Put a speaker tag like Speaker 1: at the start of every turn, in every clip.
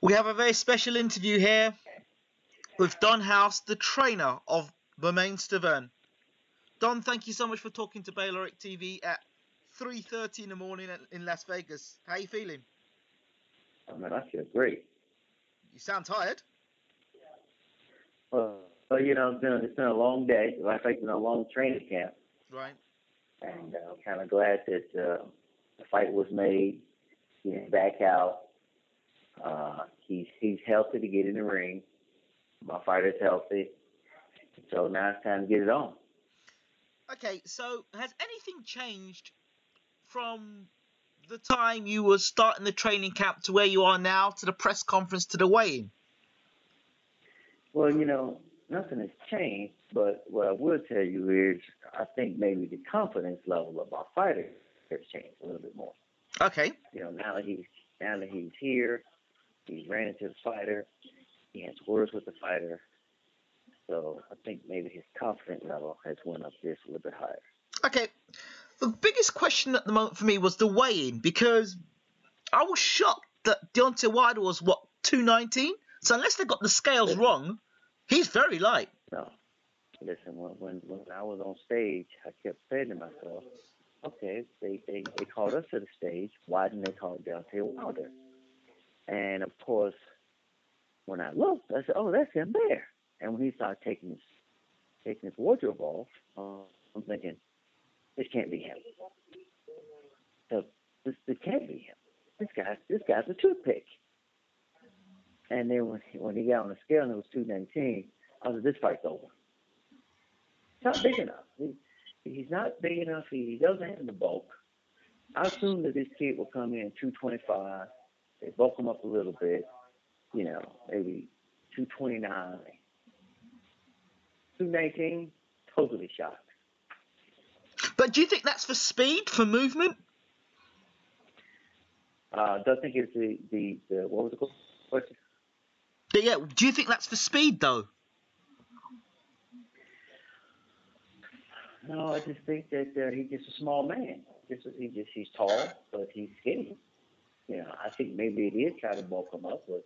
Speaker 1: We have a very special interview here with Don House, the trainer of Stiverne. Don, thank you so much for talking to Bayloric TV at 3:30 in the morning in Las Vegas. How are you feeling?
Speaker 2: Oh, man, I feel great.
Speaker 1: You sound tired.
Speaker 2: Well, it's been a long day. It's been a long training camp.
Speaker 1: Right.
Speaker 2: And I'm kind of glad that the fight was made. He's back out. He's healthy to get in the ring. My fighter's healthy. So now it's time to get it on.
Speaker 1: Okay, so has anything changed from the time you were starting the training camp to where you are now, to the press conference, to the weigh-in?
Speaker 2: Well, nothing has changed, but what I will tell you is I think maybe the confidence level of our fighter has changed a little bit more.
Speaker 1: Okay.
Speaker 2: Now that he's here, he's ran into the fighter, he has words with the fighter, so I think maybe his confidence level has went up just a little bit higher.
Speaker 1: Okay. The biggest question at the moment for me was the weigh-in, because I was shocked that Deontay Wilder was, 219? So unless they got the scales wrong, he's very light.
Speaker 2: No. Listen, when I was on stage, I kept saying to myself, okay, they called us to the stage. Why didn't they call Deontay Wilder? And, of course, when I looked, I said, oh, that's him there. And when he started taking his wardrobe off, I'm thinking, this can't be him. So this can't be him. This guy's a toothpick. And then when he got on the scale and it was 219, I was like, this fight's over. He's not big enough. He's not big enough. He doesn't have the bulk. I assumed that this kid will come in 225. They bulk him up a little bit, maybe 229. 219, totally shocked.
Speaker 1: But do you think that's for speed, for movement?
Speaker 2: I think it's the what was the question?
Speaker 1: Yeah, do you think that's for speed, though?
Speaker 2: No, I just think that he's just a small man. He's tall, but he's skinny. I think maybe it is trying to bulk him up, but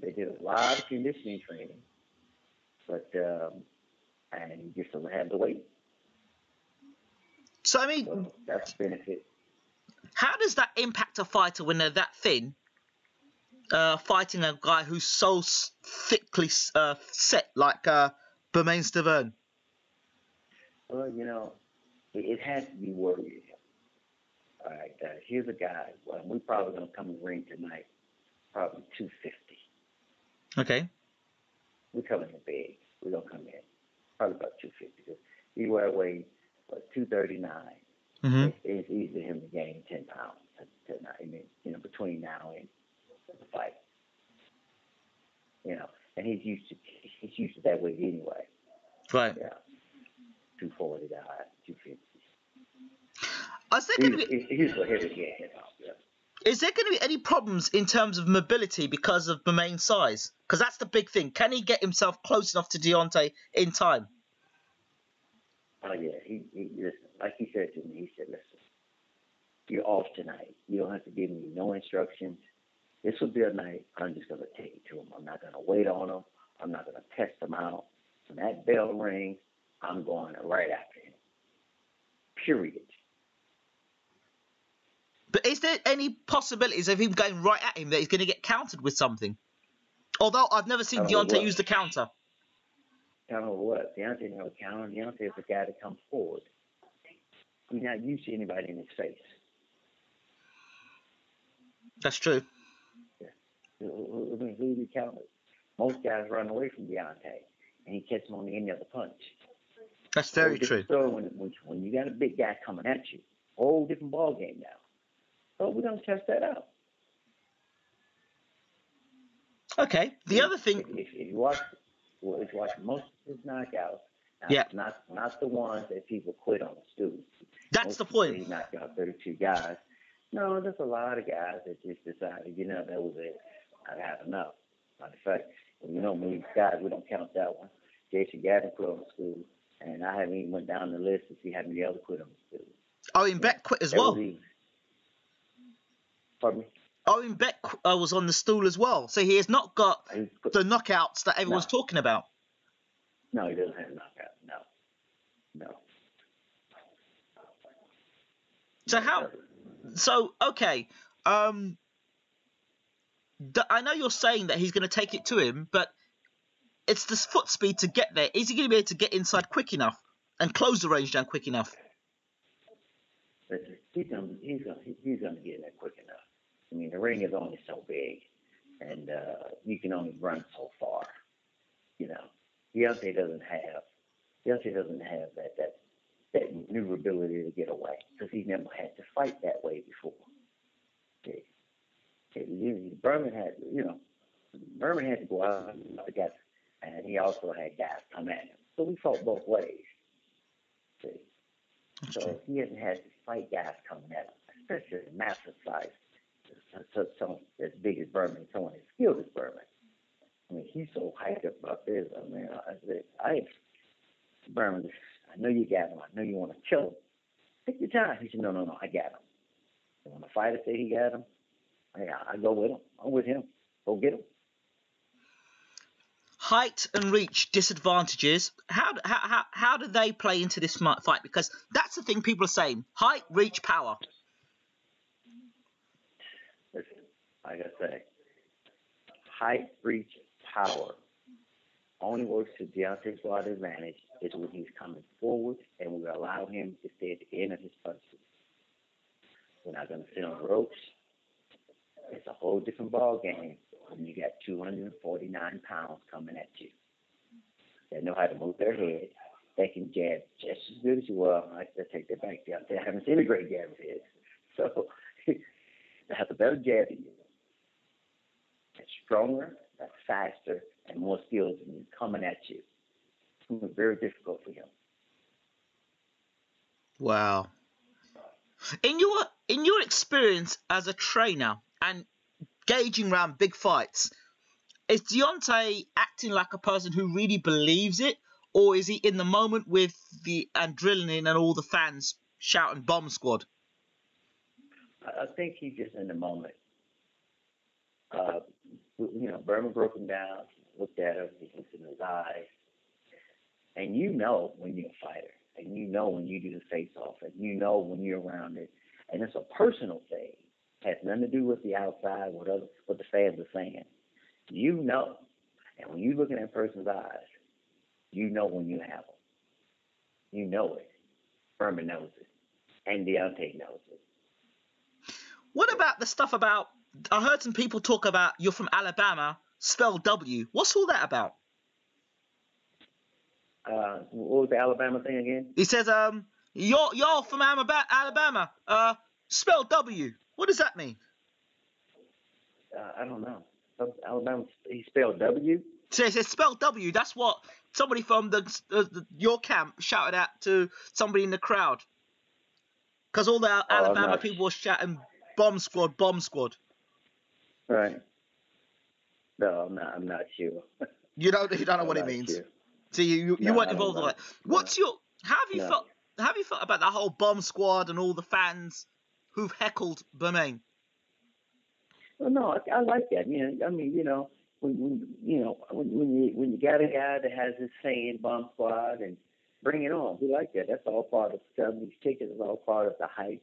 Speaker 2: they did a lot of conditioning training, but and he just doesn't have the weight.
Speaker 1: So
Speaker 2: that's the benefit.
Speaker 1: How does that impact a fighter when they're that thin, fighting a guy who's so thickly set like Stiverne?
Speaker 2: Well, it has to be worrying him. All right, here's a guy. Well, we're probably going to come in the ring tonight, probably 250.
Speaker 1: Okay.
Speaker 2: We're coming in big. We're going to come in probably about 250. He weighs 239.
Speaker 1: Mm-hmm.
Speaker 2: It's easy for him to gain 10 pounds between now and the fight. And he's used to that weight anyway.
Speaker 1: Right.
Speaker 2: Yeah. 240 to high, 250. He's a heavy guy. Yeah.
Speaker 1: Is there going to be any problems in terms of mobility because of Bermain's size? Because that's the big thing. Can he get himself close enough to Deontay in time?
Speaker 2: Oh, yeah. He listen, like he said to me, he said, listen, you're off tonight. You don't have to give me no instructions. This will be a night I'm just going to take it to him. I'm not going to wait on him. I'm not going to test him out. When that bell rings, I'm going right after him. Period.
Speaker 1: But is there any possibilities of him going right at him that he's going to get countered with something? Although I've never seen Deontay use the counter.
Speaker 2: I don't know what. Deontay never counter. Deontay is the guy that comes forward. He's not used to anybody in his face.
Speaker 1: That's true.
Speaker 2: Yeah. Who do you counter? Most guys run away from Deontay, and he catches him on the end of the punch.
Speaker 1: That's very true.
Speaker 2: So when you got a big guy coming at you, whole different ball game now. So we're going to test that out.
Speaker 1: Okay. The other thing...
Speaker 2: If you watch most of his knockouts, not the ones that people quit on, students.
Speaker 1: That's the point.
Speaker 2: He knocked out 32 guys. No, there's a lot of guys that just decided, that was it. I've had enough. Matter of fact, me guys, we don't count that one. Jason Gavin quit on the school, and I haven't even went down the list to see how many others quit on the school.
Speaker 1: Oh, and Beck quit as well.
Speaker 2: Pardon me?
Speaker 1: Owen Beck was on the stool as well, so he has not got the knockouts that everyone's talking about.
Speaker 2: No, he doesn't have a knockout. No.
Speaker 1: So how? So okay. I know you're saying that he's going to take it to him, but it's the foot speed to get there. Is he going to be able to get inside quick enough and close the range down quick enough?
Speaker 2: Listen, he's gonna get there quick enough. I mean, the ring is only so big, and you can only run so far. You know, Deontay doesn't have that maneuverability to get away because he's never had to fight that way before. Berman had to go out together, and he also had guys come at him. So we fought both ways. See? So he hasn't had to fight guys coming at him, especially massive size. Someone as big as Berman, someone as skilled as Berman. I mean, he's so hyped up about this. I mean, Berman, I know you got him. I know you want to kill him. Take your time. He said, no, I got him. And when the fighter say he got him, I go with him. I'm with him. Go get him.
Speaker 1: Height and reach disadvantages. How do they play into this fight? Because that's the thing people are saying. Height, reach, power.
Speaker 2: Listen, like I say, height, reach, power only works to Deontay's wide advantage is when he's coming forward and we allow him to stay at the end of his punches. We're not going to sit on the ropes. It's a whole different ball game when you got 249 pounds coming at you. They know how to move their head. They can jab just as good as you are. I take that back. They haven't seen a great jab of his. So they have a better jab than you. That's stronger, that's faster, and more skills than you coming at you. It's very difficult for him.
Speaker 1: Wow. In your experience as a trainer and gauging around big fights, is Deontay acting like a person who really believes it, or is he in the moment with the adrenaline and all the fans shouting "Bomb Squad"?
Speaker 2: I think he's just in the moment. Berman broke him down, looked at him, he looked in his eyes, and you know when you're a fighter, and you know when you do the face-off, and you know when you're around it, and it's a personal thing. It has nothing to do with the outside, what the fans are saying. You know, and when you look in that person's eyes, you know when you have them. You know it. Berman knows it, and Deontay knows it.
Speaker 1: What about the stuff about? I heard some people talk about you're from Alabama, spell W. What's all that about?
Speaker 2: What was the Alabama thing again?
Speaker 1: He says, you're from Alabama, spell W. What does that mean?
Speaker 2: I don't know. Alabama, he spelled W?
Speaker 1: So he says spell W. That's what somebody from your camp shouted out to somebody in the crowd. Because all the Alabama people were shouting "Bomb Squad, Bomb Squad."
Speaker 2: Right. No, I'm not sure.
Speaker 1: You don't know what it means. Sure. So you weren't involved in that. What's your? How have you felt about that whole Bomb Squad and all the fans who've heckled Berman?
Speaker 2: Well, no, I like that. When you got a guy that has this saying "Bomb Squad" and bring it on, we like that. That's all part of selling these tickets. It's all part of the hype.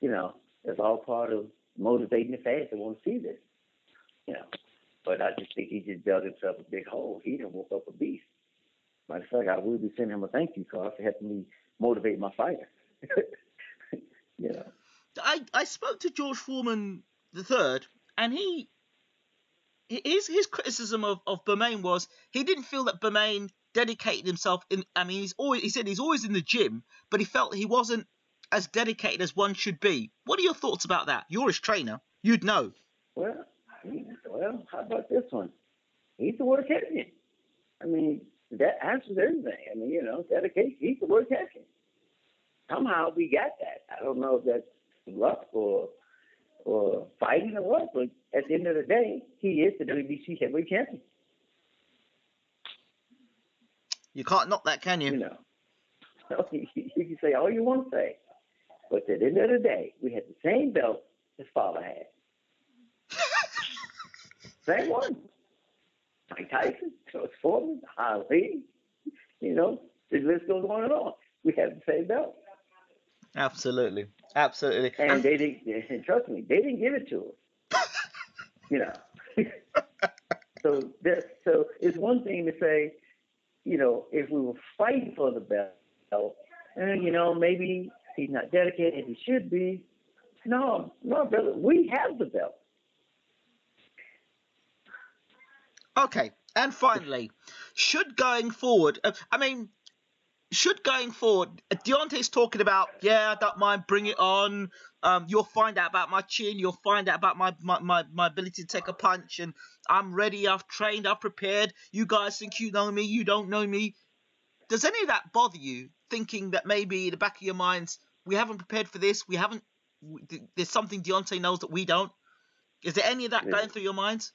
Speaker 2: It's all part of motivating the fans that want to see this. But I just think he just dug himself a big hole. He done woke up a beast. Matter of fact, I will be sending him a thank you card for helping me motivate my fighter.
Speaker 1: I spoke to George Foreman III, and his criticism of Berman was he didn't feel that Berman dedicated himself in. I mean, he said he's always in the gym, but he felt he wasn't as dedicated as one should be. What are your thoughts about that? You're his trainer. You'd know.
Speaker 2: Well, how about this one? He's the world champion. I mean, that answers everything. I mean, dedication. He's the world champion. Somehow we got that. I don't know if that's luck or fighting or what, but at the end of the day, he is the WBC heavyweight champion.
Speaker 1: You can't knock that, can you?
Speaker 2: You can say all you want to say, but at the end of the day, we had the same belt his father had. Same one. Mike Tyson, George Foreman, Ali. You know, the list goes on and on. We have the same belt.
Speaker 1: Absolutely. Absolutely.
Speaker 2: And they didn't, and trust me, they didn't give it to us. You know. so it's one thing to say, you know, if we were fighting for the belt, and, you know, maybe he's not dedicated as he should be. No, brother, we have the belt.
Speaker 1: Okay, and finally, should going forward, Deontay's talking about, yeah, I don't mind, bring it on. You'll find out about my chin. You'll find out about my ability to take a punch. And I'm ready. I've trained. I've prepared. You guys think you know me. You don't know me. Does any of that bother you, thinking that maybe in the back of your minds, we haven't prepared for this? There's something Deontay knows that we don't? Is there any of that going through your minds?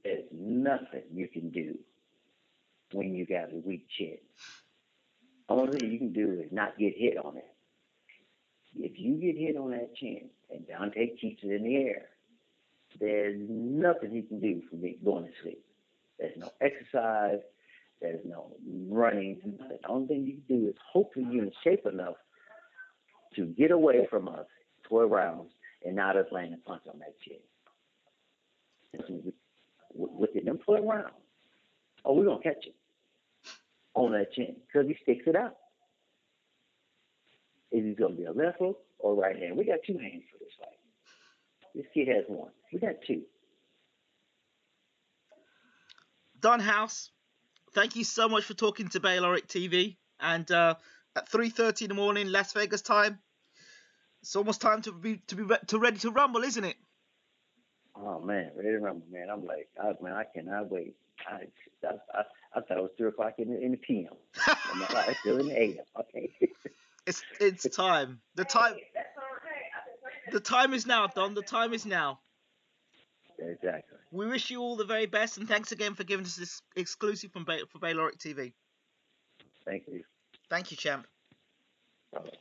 Speaker 2: There's nothing you can do when you got a weak chin. All thing you can do is not get hit on it. If you get hit on that chin and Deontay keeps it in the air, there's nothing he can do for me going to sleep. There's no exercise. There's no running. Nothing. The only thing you can do is hopefully you're in shape enough to get away from us 12 rounds and not us landing a punch on that chin. Within them 12 rounds, we're going to catch him on that chin because he sticks it out. Is he going to be a left hook or right hand? We got two hands for this fight. This kid has one. We got two.
Speaker 1: Don House, thank you so much for talking to Bayloric TV. And at 3:30 in the morning, Las Vegas time, it's almost time to be ready to rumble, isn't it?
Speaker 2: Oh man, ready to rumble, man! I'm like, I cannot wait. I thought it was 3 o'clock in the p.m. It's still in the a.m. Okay.
Speaker 1: It's time. The time is now, Don. The time is now.
Speaker 2: Exactly.
Speaker 1: We wish you all the very best, and thanks again for giving us this exclusive for Bayloric TV.
Speaker 2: Thank you.
Speaker 1: Thank you, champ.
Speaker 2: Bye-bye.